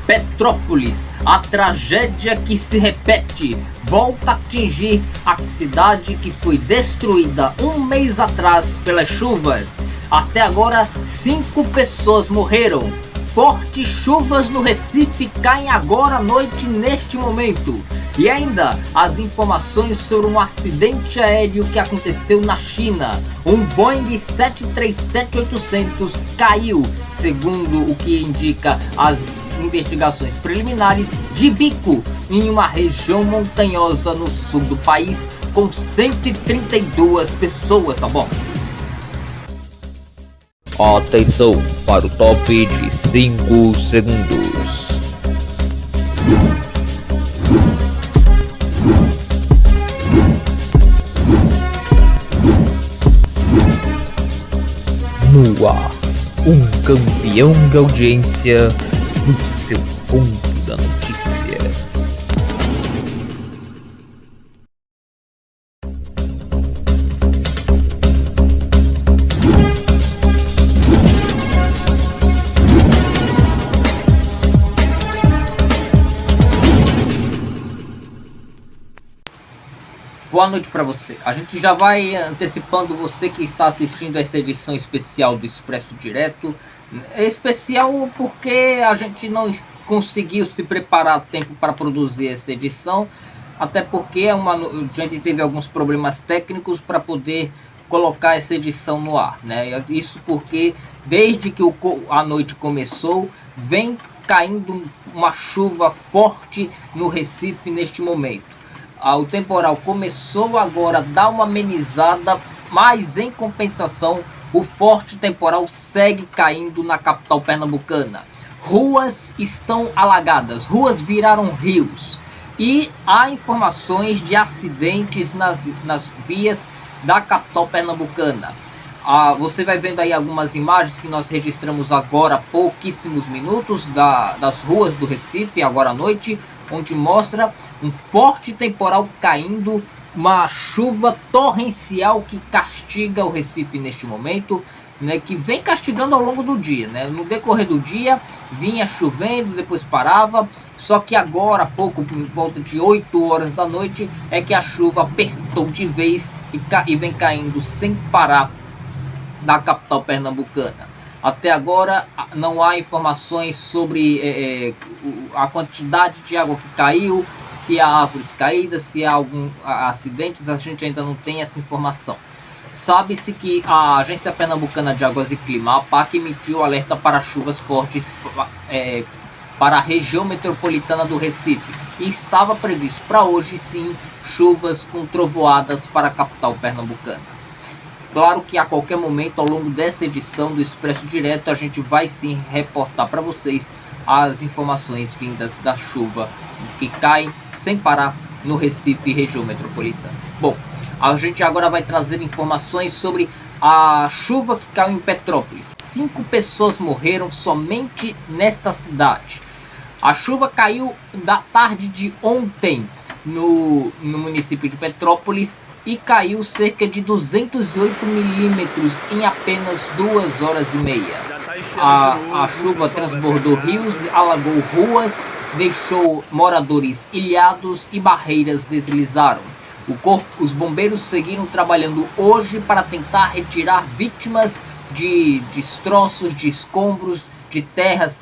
Petrópolis, a tragédia que se repete, volta a atingir a cidade que foi destruída um mês atrás pelas chuvas. Até agora, 5 pessoas morreram. Fortes chuvas no Recife caem agora à noite neste momento. E ainda as informações sobre um acidente aéreo que aconteceu na China. Um Boeing 737-800 caiu, segundo o que indica as investigações preliminares, de bico em uma região montanhosa no sul do país, com 132 pessoas a bordo. Atenção para o top de 5 segundos. No ar, um campeão de audiência no seu ponto da notícia. Boa noite para você. A gente já vai antecipando você que está assistindo essa edição especial do Expresso Direto. Especial porque a gente não conseguiu se preparar a tempo para produzir essa edição. Até porque a gente teve alguns problemas técnicos para poder colocar essa edição no ar, né? Isso porque desde que a noite começou, vem caindo uma chuva forte no Recife neste momento. O temporal começou agora a dar uma amenizada, mas em compensação o forte temporal segue caindo na capital pernambucana. Ruas estão alagadas, ruas viraram rios e há informações de acidentes nas vias da capital pernambucana. Você vai vendo aí algumas imagens que nós registramos agora há pouquíssimos minutos das ruas do Recife agora à noite, onde mostra um forte temporal caindo, uma chuva torrencial que castiga o Recife neste momento, né, que vem castigando ao longo do dia, né? No decorrer do dia vinha chovendo, depois parava, só que agora, há pouco, por volta de 8 horas da noite, é que a chuva apertou de vez e vem caindo sem parar da capital pernambucana. Até agora não há informações sobre a quantidade de água que caiu, se há árvores caídas, se há algum acidente, a gente ainda não tem essa informação. Sabe-se que a Agência Pernambucana de Águas e Clima, a APAC, emitiu alerta para chuvas fortes para a região metropolitana do Recife. E estava previsto para hoje sim chuvas com trovoadas para a capital pernambucana. Claro que a qualquer momento ao longo dessa edição do Expresso Direto a gente vai sim reportar para vocês as informações vindas da chuva que cai sem parar no Recife e região metropolitana. Bom, a gente agora vai trazer informações sobre a chuva que caiu em Petrópolis. 5 pessoas morreram somente nesta cidade. A chuva caiu da tarde de ontem no município de Petrópolis e caiu cerca de 208 milímetros em apenas 2 horas e meia. A chuva transbordou rios, alagou ruas, deixou moradores ilhados e barreiras deslizaram. Os bombeiros seguiram trabalhando hoje para tentar retirar vítimas de destroços, de escombros, de terras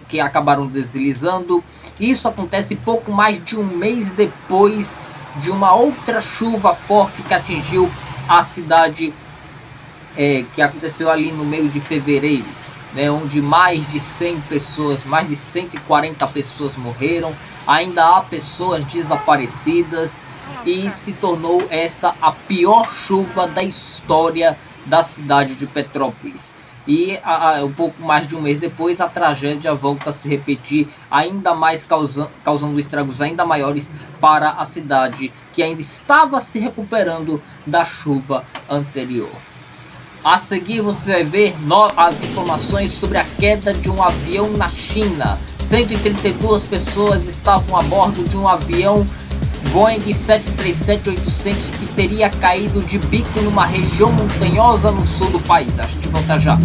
que acabaram deslizando. Isso acontece pouco mais de um mês depois de uma outra chuva forte que atingiu a cidade, que aconteceu ali no meio de fevereiro, né, onde mais de 100 pessoas, mais de 140 pessoas morreram. Ainda há pessoas desaparecidas e se tornou esta a pior chuva da história da cidade de Petrópolis. E um pouco mais de um mês depois a tragédia volta a se repetir, ainda mais causando estragos ainda maiores para a cidade, que ainda estava se recuperando da chuva anterior. A seguir você vai ver as informações sobre a queda de um avião na China. 132 pessoas estavam a bordo de um avião Boeing 737-800 que teria caído de bico numa região montanhosa no sul do país. A gente volta já.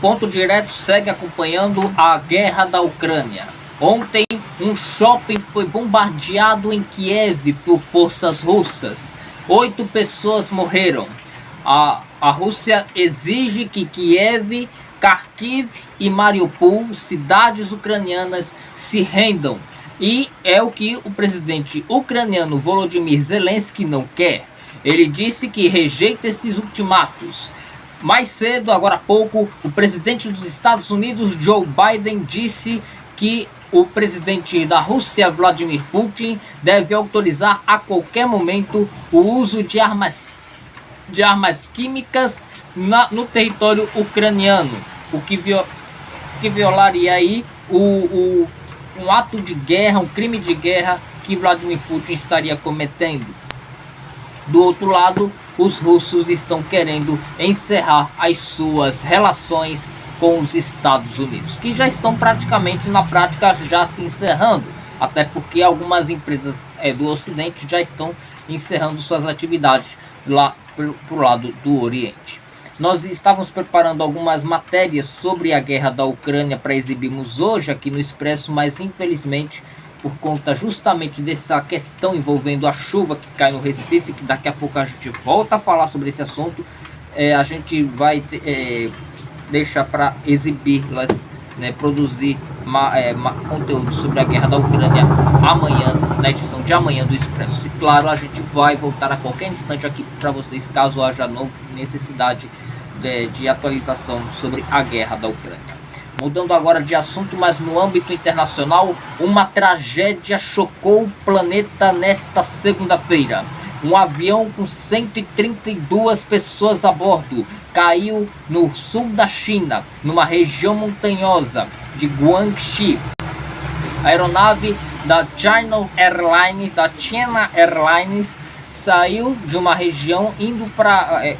Ponto Direto segue acompanhando a guerra da Ucrânia. Ontem, um shopping foi bombardeado em Kiev por forças russas. 8 pessoas morreram. A Rússia exige que Kiev, Kharkiv e Mariupol, cidades ucranianas, se rendam. E é o que o presidente ucraniano Volodymyr Zelensky não quer. Ele disse que rejeita esses ultimatos. Mais cedo, agora há pouco, o presidente dos Estados Unidos, Joe Biden, disse que o presidente da Rússia, Vladimir Putin, deve autorizar a qualquer momento o uso de armas químicas no território ucraniano, o que violaria aí um ato de guerra, um crime de guerra que Vladimir Putin estaria cometendo. Do outro lado, os russos estão querendo encerrar as suas relações com os Estados Unidos, que já estão praticamente na prática já se encerrando, até porque algumas empresas do Ocidente já estão encerrando suas atividades lá pro lado do Oriente. Nós estávamos preparando algumas matérias sobre a guerra da Ucrânia para exibirmos hoje aqui no Expresso, mas infelizmente, por conta justamente dessa questão envolvendo a chuva que cai no Recife, que daqui a pouco a gente volta a falar sobre esse assunto, a gente vai deixar para exibi-las, né, produzir conteúdo sobre a guerra da Ucrânia amanhã, na edição de amanhã do Expresso. E claro, a gente vai voltar a qualquer instante aqui para vocês, caso haja necessidade de atualização sobre a guerra da Ucrânia. Mudando agora de assunto, mas no âmbito internacional, uma tragédia chocou o planeta nesta segunda-feira. Um avião com 132 pessoas a bordo caiu no sul da China, numa região montanhosa de Guangxi. A aeronave da China Airlines saiu de uma região indo para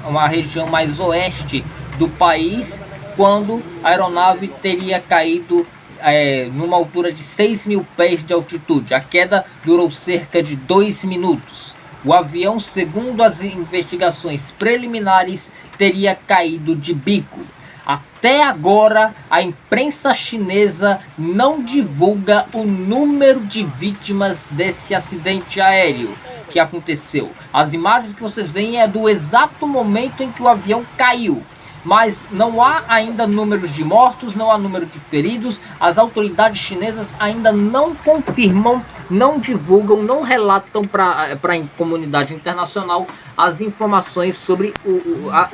uma região mais oeste do país, quando a aeronave teria caído numa altura de 6.000 pés de altitude. A queda durou cerca de 2 minutos. O avião, segundo as investigações preliminares, teria caído de bico. Até agora, a imprensa chinesa não divulga o número de vítimas desse acidente aéreo que aconteceu. As imagens que vocês veem é do exato momento em que o avião caiu. Mas não há ainda números de mortos, não há número de feridos. As autoridades chinesas ainda não confirmam, não divulgam, não relatam para a comunidade internacional as informações sobre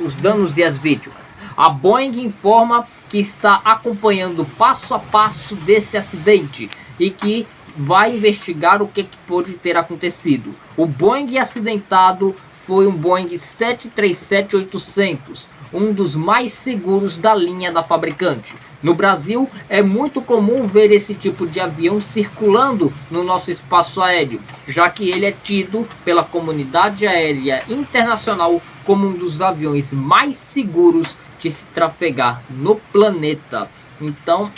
os danos e as vítimas. A Boeing informa que está acompanhando passo a passo desse acidente e que vai investigar o que pode ter acontecido. O Boeing acidentado foi um Boeing 737-800, um dos mais seguros da linha da fabricante. No Brasil, é muito comum ver esse tipo de avião circulando no nosso espaço aéreo, já que ele é tido pela comunidade aérea internacional como um dos aviões mais seguros de se trafegar no planeta. Então,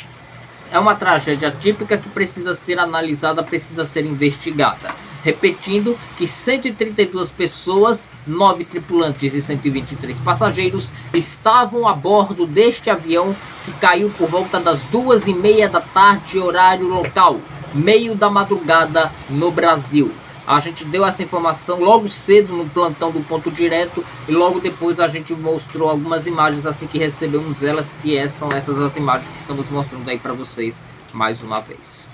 é uma tragédia típica que precisa ser analisada, precisa ser investigada. Repetindo que 132 pessoas, 9 tripulantes e 123 passageiros estavam a bordo deste avião que caiu por volta das 2h30 da tarde, horário local, meio da madrugada no Brasil. A gente deu essa informação logo cedo no plantão do Ponto Direto e logo depois a gente mostrou algumas imagens assim que recebemos elas, que são essas as imagens que estamos mostrando aí para vocês mais uma vez.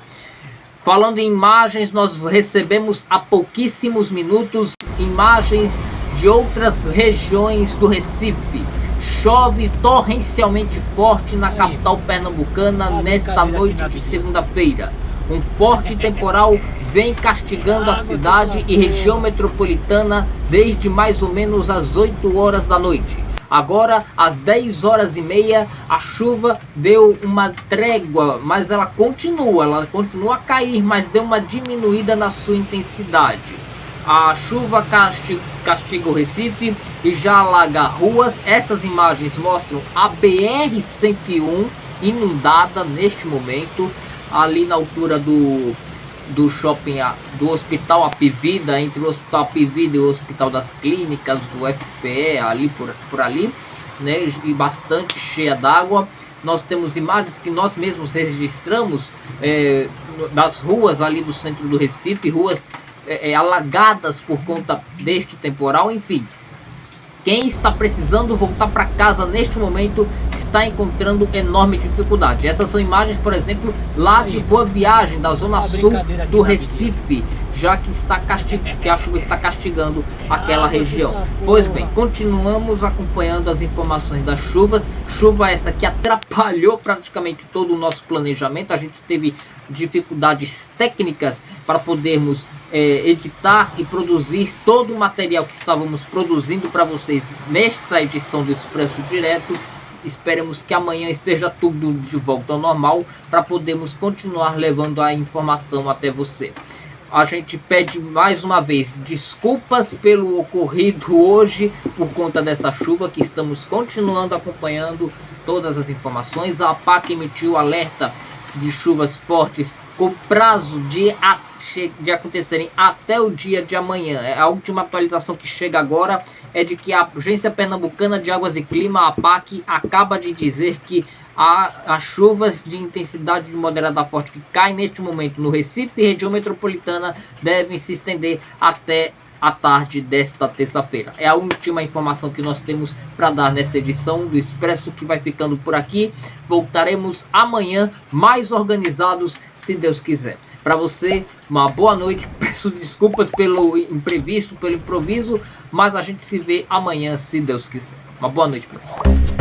Falando em imagens, nós recebemos há pouquíssimos minutos imagens de outras regiões do Recife. Chove torrencialmente forte na capital pernambucana nesta noite de segunda-feira. Um forte temporal vem castigando a cidade e região metropolitana desde mais ou menos as 8 horas da noite. Agora, às 10h30, a chuva deu uma trégua, mas ela continua a cair, mas deu uma diminuída na sua intensidade. A chuva castiga o Recife e já alaga ruas. Essas imagens mostram a BR-101 inundada neste momento, ali na altura do shopping, do Hospital Apivida, entre o Hospital Apivida e o Hospital das Clínicas, do FPE, ali por ali. né, e bastante cheia d'água. Nós temos imagens que nós mesmos registramos das ruas ali do centro do Recife, ruas alagadas por conta deste temporal. Enfim, quem está precisando voltar para casa neste momento está encontrando enorme dificuldade. Essas são imagens, por exemplo, lá de Boa Viagem, da zona sul do Recife, já que a chuva está castigando aquela região. Pois bem, continuamos acompanhando as informações das chuvas. Chuva essa que atrapalhou praticamente todo o nosso planejamento. A gente teve dificuldades técnicas para podermos editar e produzir todo o material que estávamos produzindo para vocês nesta edição do Expresso Direto. Esperemos que amanhã esteja tudo de volta ao normal para podermos continuar levando a informação até você. A gente pede mais uma vez desculpas pelo ocorrido hoje por conta dessa chuva, que estamos continuando acompanhando todas as informações. A APAC emitiu alerta de chuvas fortes com prazo de acontecerem até o dia de amanhã. A última atualização que chega agora é de que a Agência Pernambucana de Águas e Clima, a APAC, acaba de dizer que as chuvas de intensidade moderada a forte que caem neste momento no Recife e região metropolitana devem se estender até a tarde desta terça-feira. É a última informação que nós temos para dar nessa edição do Expresso, que vai ficando por aqui. Voltaremos amanhã mais organizados, se Deus quiser. Para você, uma boa noite. Peço desculpas pelo imprevisto, pelo improviso, mas a gente se vê amanhã, se Deus quiser. Uma boa noite para você.